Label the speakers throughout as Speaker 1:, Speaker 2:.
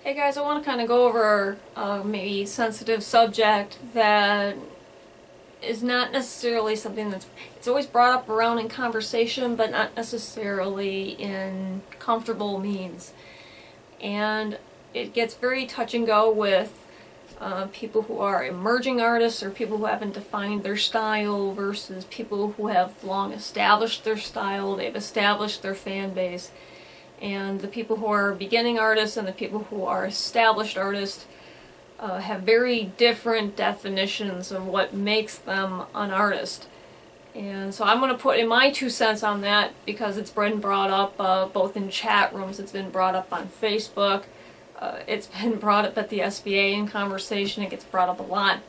Speaker 1: Hey guys, I want to kind of go over a maybe sensitive subject that is not necessarily something it's always brought up around in conversation, but not necessarily in comfortable means. And it gets very touch and go with people who are emerging artists or people who haven't defined their style versus people who have long established their style, they've established their fan base. And the people who are beginning artists and the people who are established artists have very different definitions of what makes them an artist. And so I'm going to put in my 2 cents on that because it's been brought up both in chat rooms, it's been brought up on Facebook, it's been brought up at the SBA in conversation, it gets brought up a lot.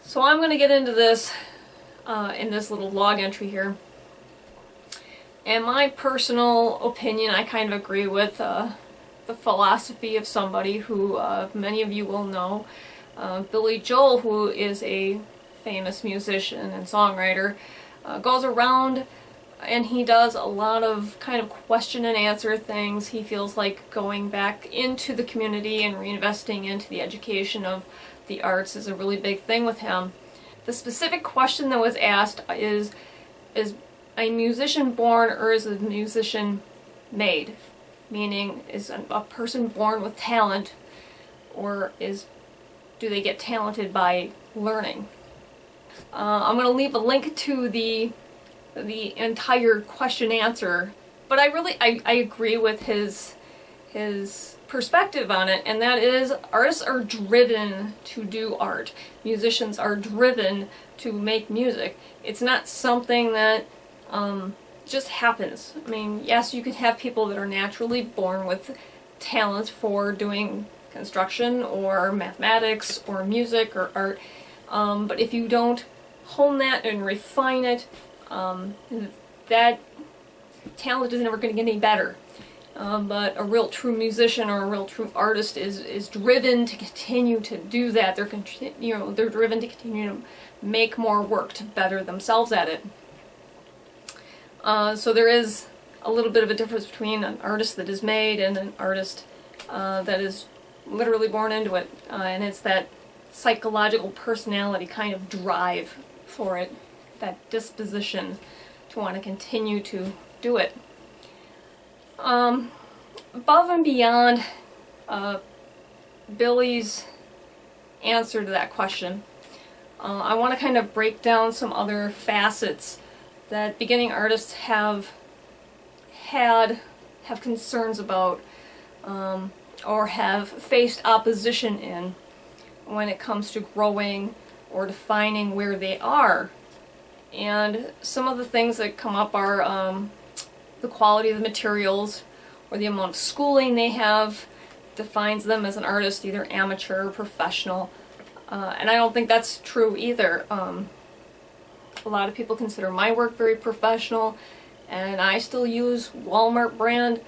Speaker 1: So I'm going to get into this in this little log entry here. And my personal opinion, I kind of agree with the philosophy of somebody who many of you will know, Billy Joel, who is a famous musician and songwriter, goes around and he does a lot of kind of question and answer things. He feels like going back into the community and reinvesting into the education of the arts is a really big thing with him. The specific question that was asked is a musician born or is a musician made? Meaning, is a person born with talent or do they get talented by learning? I'm going to leave a link to the entire question answer, but I agree with his perspective on it, and that is artists are driven to do art. Musicians are driven to make music. It's not something that just happens. I mean, yes, you could have people that are naturally born with talent for doing construction or mathematics or music or art, but if you don't hone that and refine it, that talent is never going to get any better. But a real true musician or a real true artist is driven to continue to do that. They're driven to continue to make more work to better themselves at it. So there is a little bit of a difference between an artist that is made and an artist that is literally born into it. And it's that psychological personality kind of drive for it, that disposition to want to continue to do it. Above and beyond Billy's answer to that question, I want to kind of break down some other facets that beginning artists have concerns about or have faced opposition in when it comes to growing or defining where they are. And some of the things that come up are the quality of the materials or the amount of schooling they have defines them as an artist, either amateur or professional. And I don't think that's true either. A lot of people consider my work very professional, and I still use Walmart brand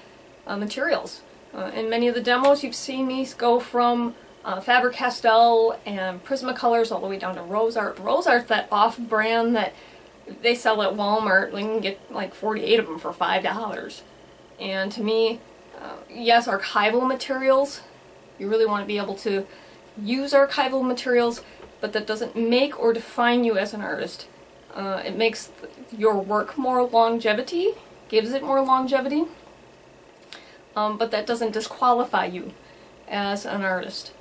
Speaker 1: materials. In many of the demos you've seen me go from Faber-Castell and Prismacolors all the way down to Rose Art. Rose Art's that off-brand that they sell at Walmart. You can get like 48 of them for $5. And to me, yes, archival materials, you really want to be able to use archival materials, but that doesn't make or define you as an artist. It makes your work more longevity, gives it more longevity, but that doesn't disqualify you as an artist.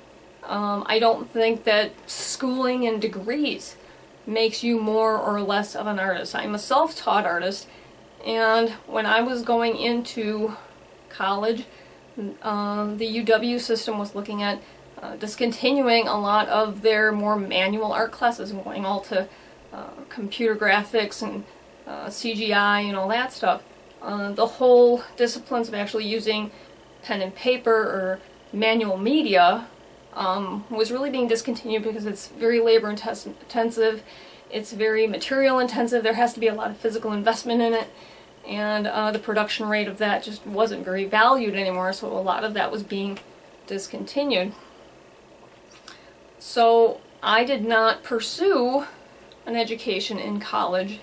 Speaker 1: I don't think that schooling and degrees makes you more or less of an artist. I'm a self-taught artist, and when I was going into college, the UW system was looking at discontinuing a lot of their more manual art classes and going all to computer graphics and CGI and all that stuff. The whole disciplines of actually using pen and paper or manual media was really being discontinued because it's very labor intensive, it's very material intensive, there has to be a lot of physical investment in it, and the production rate of that just wasn't very valued anymore, so a lot of that was being discontinued. So I did not pursue an education in college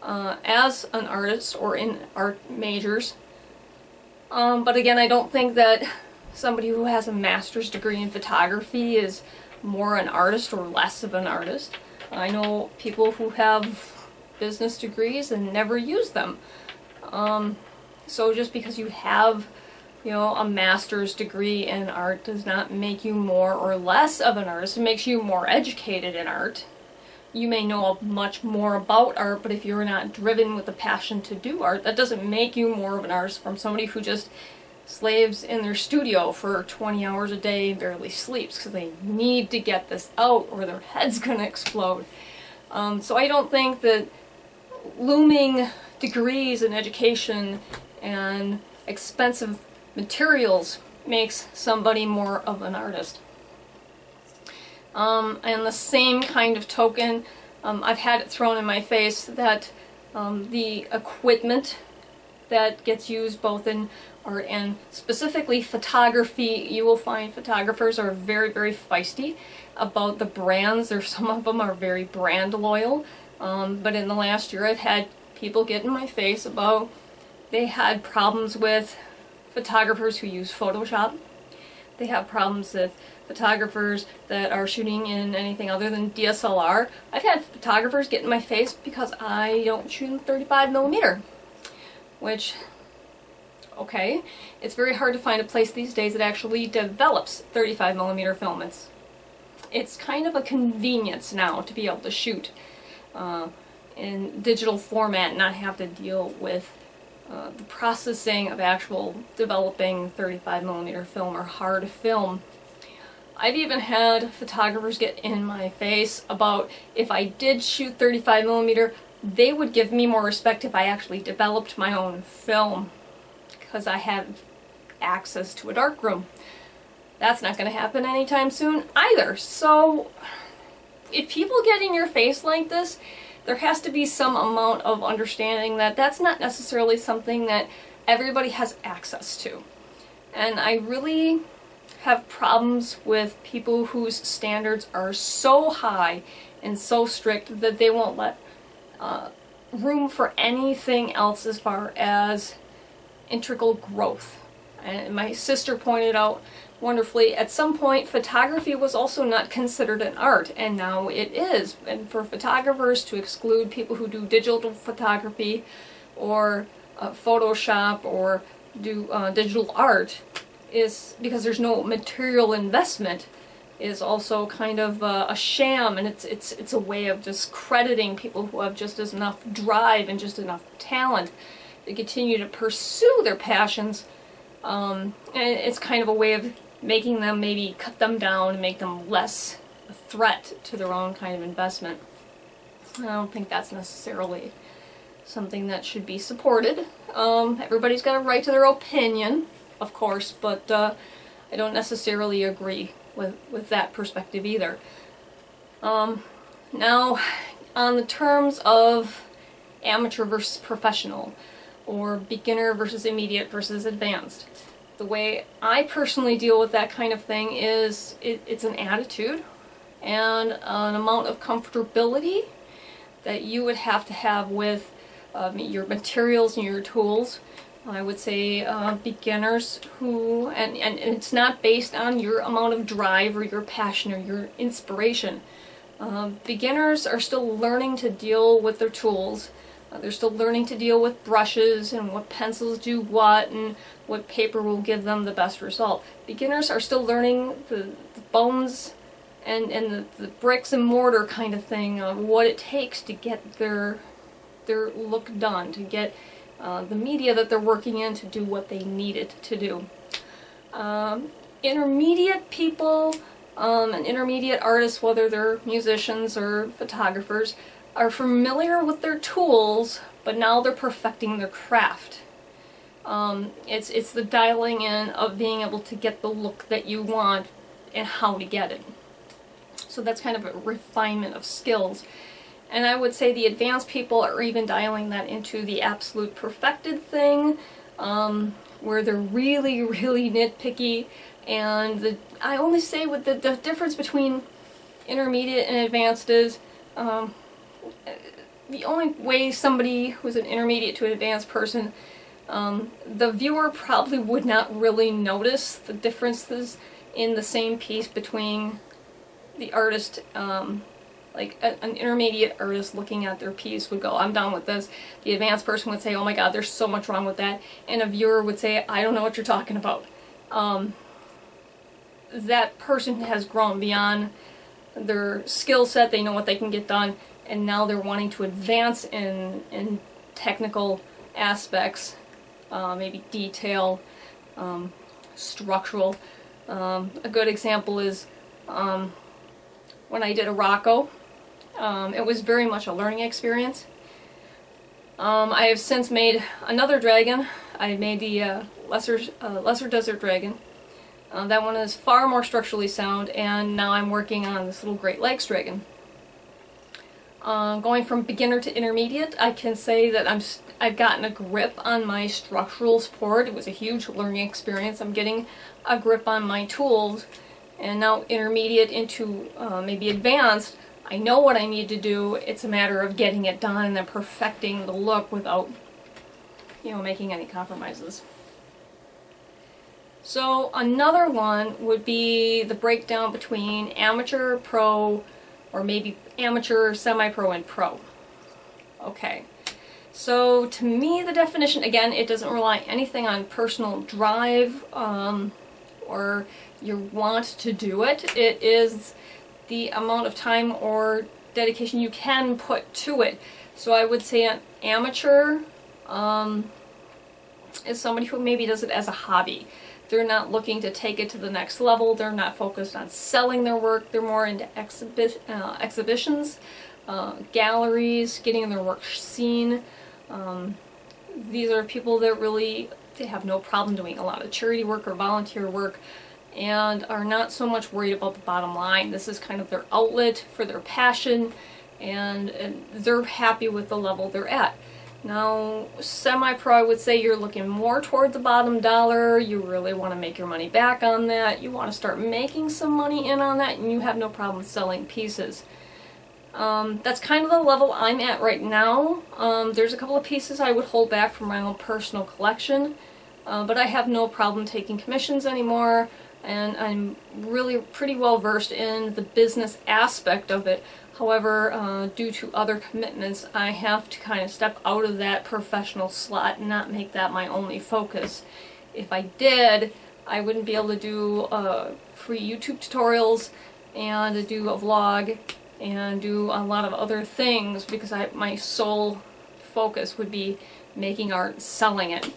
Speaker 1: as an artist or in art majors. But again, I don't think that somebody who has a master's degree in photography is more an artist or less of an artist. I know people who have business degrees and never use them. So just because you have, a master's degree in art does not make you more or less of an artist. It makes you more educated in art. You may know much more about art, but if you're not driven with a passion to do art, that doesn't make you more of an artist from somebody who just slaves in their studio for 20 hours a day and barely sleeps because they need to get this out or their head's going to explode. So I don't think that looming degrees in education and expensive materials makes somebody more of an artist. And the same kind of token, I've had it thrown in my face that the equipment that gets used both in art and specifically photography, you will find photographers are very, very feisty about the brands. Some of them are very brand loyal. But in the last year I've had people get in my face about they had problems with photographers who use Photoshop. They have problems with photographers that are shooting in anything other than DSLR. I've had photographers get in my face because I don't shoot in 35mm, which, okay, it's very hard to find a place these days that actually develops 35mm film. It's kind of a convenience now to be able to shoot in digital format and not have to deal with the processing of actual developing 35mm film or hard film. I've even had photographers get in my face about if I did shoot 35mm, they would give me more respect if I actually developed my own film because I have access to a darkroom. That's not going to happen anytime soon either. So if people get in your face like this, there has to be some amount of understanding that that's not necessarily something that everybody has access to. And I really have problems with people whose standards are so high and so strict that they won't let room for anything else as far as integral growth. And my sister pointed out wonderfully, at some point photography was also not considered an art, and now it is. And for photographers to exclude people who do digital photography or Photoshop or do digital art is because there's no material investment is also kind of a sham, and it's a way of discrediting people who have just enough drive and just enough talent to continue to pursue their passions. And it's kind of a way of making them maybe cut them down and make them less a threat to their own kind of investment. I don't think that's necessarily something that should be supported. Everybody's got a right to their opinion, of course, but I don't necessarily agree with that perspective either. Now, on the terms of amateur versus professional, or beginner versus immediate versus advanced, the way I personally deal with that kind of thing is it's an attitude and an amount of comfortability that you would have to have with your materials and your tools. I would say beginners who, and it's not based on your amount of drive or your passion or your inspiration. Beginners are still learning to deal with their tools. They're still learning to deal with brushes and what pencils do what and what paper will give them the best result. Beginners are still learning the bones and the bricks and mortar kind of thing, what it takes to get their look done, to get the media that they're working in to do what they need it to do. Intermediate people and intermediate artists, whether they're musicians or photographers, are familiar with their tools, but now they're perfecting their craft. It's the dialing in of being able to get the look that you want and how to get it. So that's kind of a refinement of skills. And I would say the advanced people are even dialing that into the absolute perfected thing, where they're really, really nitpicky. And I only say with the difference between intermediate and advanced is the only way somebody who's an intermediate to an advanced person The viewer probably would not really notice the differences in the same piece between the artist, like an intermediate artist looking at their piece would go, I'm done with this. The advanced person would say, oh my god, there's so much wrong with that. And a viewer would say, I don't know what you're talking about. That person has grown beyond their skill set, they know what they can get done, and now they're wanting to advance in technical aspects, maybe detail, structural. A good example is when I did a Rocco. It was very much a learning experience. I have since made another dragon. I made the Lesser Desert Dragon. That one is far more structurally sound, and now I'm working on this little Great Lakes Dragon. Going from beginner to intermediate, I can say that I've gotten a grip on my structural support. It was a huge learning experience. I'm getting a grip on my tools, and now intermediate into maybe advanced, I know what I need to do. It's a matter of getting it done and then perfecting the look without, making any compromises. So another one would be the breakdown between amateur, pro, or maybe amateur, semi-pro, and pro. Okay. So to me, the definition, again, it doesn't rely anything on personal drive or your want to do it. It is the amount of time or dedication you can put to it. So I would say an amateur is somebody who maybe does it as a hobby. They're not looking to take it to the next level. They're not focused on selling their work. They're more into exhibitions, galleries, getting their work seen. These are people that really, they have no problem doing a lot of charity work or volunteer work and are not so much worried about the bottom line. This is kind of their outlet for their passion, and they're happy with the level they're at. Now, semi-pro, I would say you're looking more toward the bottom dollar. You really want to make your money back on that. You want to start making some money in on that, and you have no problem selling pieces. That's kind of the level I'm at right now. There's a couple of pieces I would hold back from my own personal collection, but I have no problem taking commissions anymore, and I'm really pretty well versed in the business aspect of it. However, due to other commitments, I have to kind of step out of that professional slot and not make that my only focus. If I did, I wouldn't be able to do free YouTube tutorials and do a vlog and do a lot of other things because my sole focus would be making art and selling it.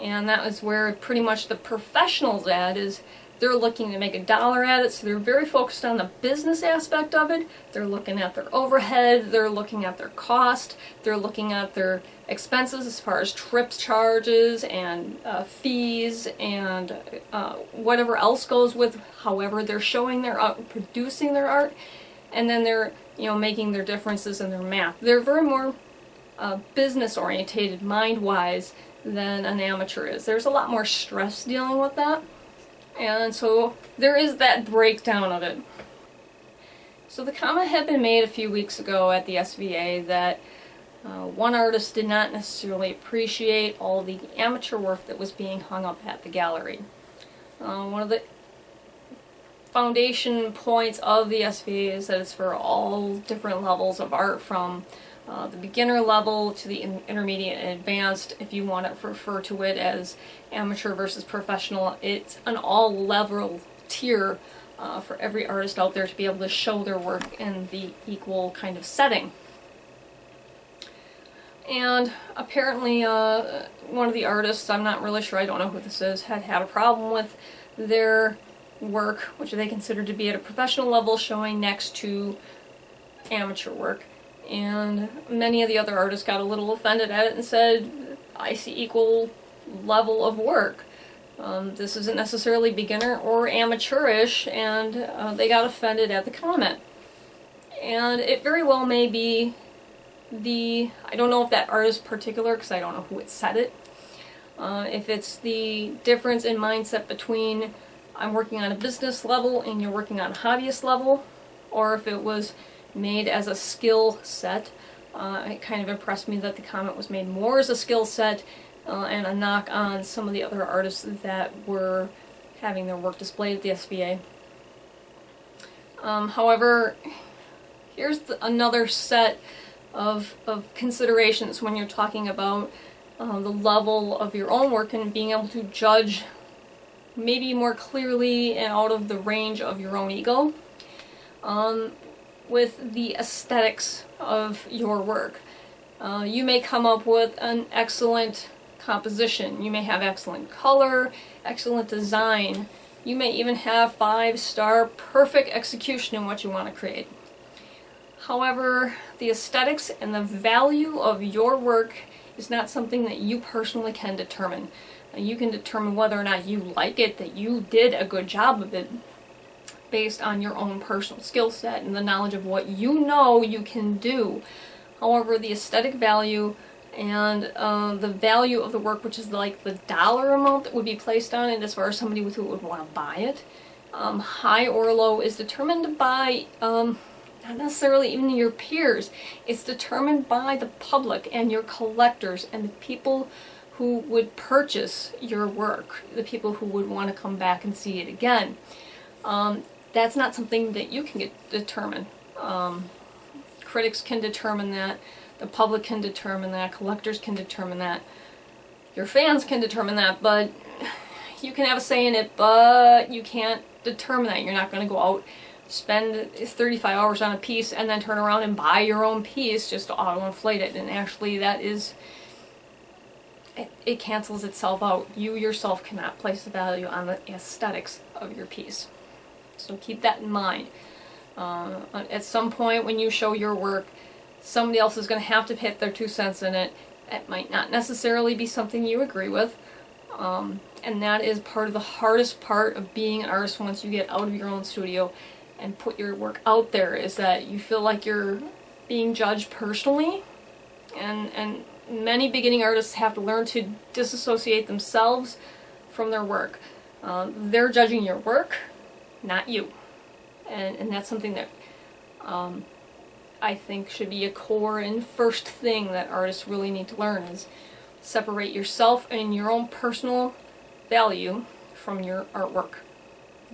Speaker 1: And that is where pretty much the professionals at is. They're looking to make $1 at it, so they're very focused on the business aspect of it. They're looking at their overhead, they're looking at their cost, they're looking at their expenses as far as trips charges and fees and whatever else goes with however they're showing their art, producing their art, and then they're making their differences in their math. They're very more business orientated mind-wise than an amateur is. There's a lot more stress dealing with that. And so there is that breakdown of it. So the comment had been made a few weeks ago at the SVA that one artist did not necessarily appreciate all the amateur work that was being hung up at the gallery. One of the foundation points of the SVA is that it's for all different levels of art, from the beginner level to the intermediate and advanced. If you want to refer to it as amateur versus professional, it's an all-level tier for every artist out there to be able to show their work in the equal kind of setting. And apparently one of the artists, I'm not really sure, I don't know who this is, had a problem with their work, which they considered to be at a professional level, showing next to amateur work. And many of the other artists got a little offended at it and said, I see equal level of work. This isn't necessarily beginner or amateurish, and they got offended at the comment. And it very well may be I don't know if that artist particular, because I don't know who it said it, if it's the difference in mindset between I'm working on a business level and you're working on a hobbyist level, or if it was made as a skill set. It kind of impressed me that the comment was made more as a skill set and a knock on some of the other artists that were having their work displayed at the SVA. However, here's another set of considerations when you're talking about the level of your own work and being able to judge maybe more clearly and out of the range of your own ego with the aesthetics of your work. You may come up with an excellent composition. You may have excellent color, excellent design. You may even have 5-star perfect execution in what you want to create. However, the aesthetics and the value of your work is not something that you personally can determine. You can determine whether or not you like it, that you did a good job of it, based on your own personal skill set and the knowledge of what you know you can do. However, the aesthetic value and the value of the work, which is like the dollar amount that would be placed on it as far as somebody who would want to buy it, high or low, is determined by not necessarily even your peers. It's determined by the public and your collectors and the people who would purchase your work, the people who would want to come back and see it again. That's not something that you can determine. Critics can determine that, the public can determine that, collectors can determine that, your fans can determine that, but you can have a say in it, but you can't determine that. You're not going to go out, spend 35 hours on a piece, and then turn around and buy your own piece just to auto-inflate it, and actually that is, it cancels itself out. You yourself cannot place the value on the aesthetics of your piece. So keep that in mind. At some point when you show your work, somebody else is going to have to put their 2 cents in it. It might not necessarily be something you agree with. And that is part of the hardest part of being an artist once you get out of your own studio and put your work out there, is that you feel like you're being judged personally. And many beginning artists have to learn to disassociate themselves from their work. They're judging your work, not you. And that's something that I think should be a core and first thing that artists really need to learn, is separate yourself and your own personal value from your artwork.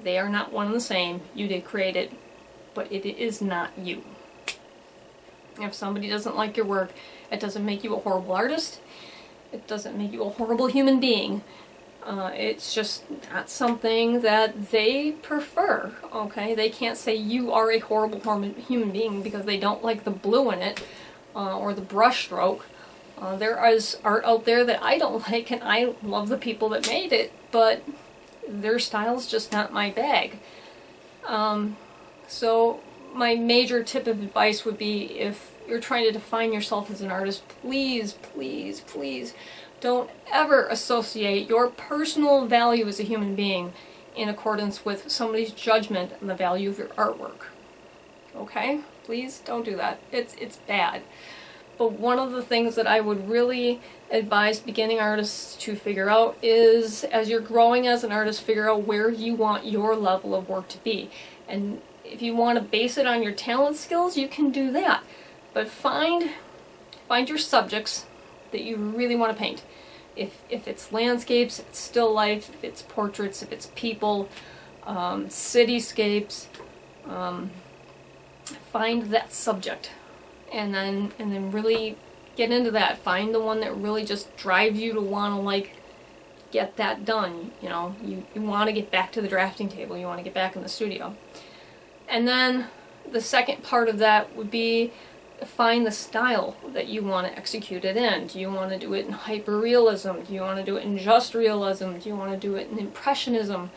Speaker 1: They are not one and the same. You did create it, but it is not you. If somebody doesn't like your work, it doesn't make you a horrible artist. It doesn't make you a horrible human being. It's just not something that they prefer, okay? They can't say you are a horrible human being because they don't like the blue in it, or the brush stroke. There is art out there that I don't like, and I love the people that made it, but their style's just not my bag. So my major tip of advice would be, if you're trying to define yourself as an artist, please, please, please don't ever associate your personal value as a human being in accordance with somebody's judgment on the value of your artwork. Okay? Please don't do that. It's bad. But one of the things that I would really advise beginning artists to figure out is, as you're growing as an artist, figure out where you want your level of work to be. And if you want to base it on your talent skills, you can do that. But find your subjects that you really want to paint. If it's landscapes, if it's still life, if it's portraits, if it's people, cityscapes, find that subject, and then really get into that. Find the one that really just drives you to want to, like, get that done. You know, you want to get back to the drafting table, you want to get back in the studio. And then the second part of that would be, find the style that you want to execute it in. Do you want to do it in hyperrealism? Do you want to do it in just realism? Do you want to do it in impressionism?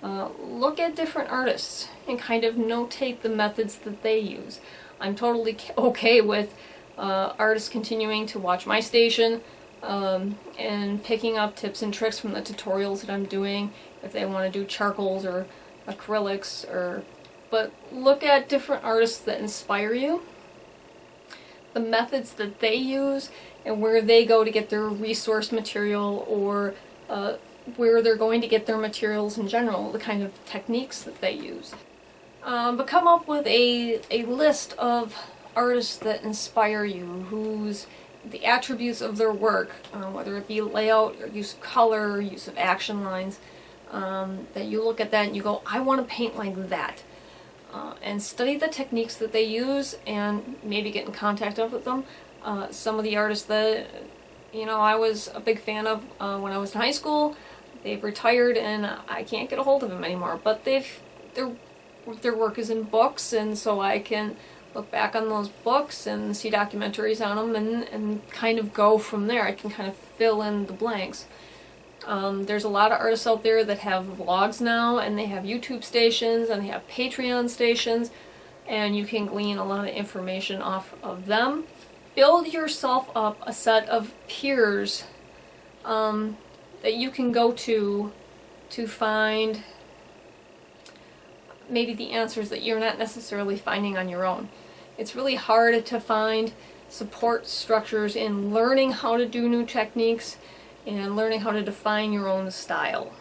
Speaker 1: Look at different artists and kind of notate the methods that they use. I'm totally okay with artists continuing to watch my station and picking up tips and tricks from the tutorials that I'm doing, if they want to do charcoals or acrylics, but look at different artists that inspire you, the methods that they use, and where they go to get their resource material, or where they're going to get their materials in general, the kind of techniques that they use. But come up with a list of artists that inspire you, whose the attributes of their work, whether it be layout or use of color, use of action lines, that you look at that and you go, I want to paint like that. And study the techniques that they use and maybe get in contact with them. Some of the artists that I was a big fan of when I was in high school, they've retired and I can't get a hold of them anymore. But their work is in books, and so I can look back on those books and see documentaries on them and kind of go from there. I can kind of fill in the blanks. There's a lot of artists out there that have vlogs now, and they have YouTube stations, and they have Patreon stations, and you can glean a lot of information off of them. Build yourself up a set of peers that you can go to find maybe the answers that you're not necessarily finding on your own. It's really hard to find support structures in learning how to do new techniques and learning how to define your own style.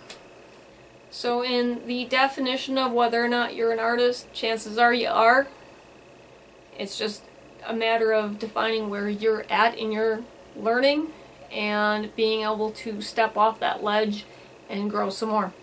Speaker 1: So in the definition of whether or not you're an artist, chances are you are. It's just a matter of defining where you're at in your learning and being able to step off that ledge and grow some more.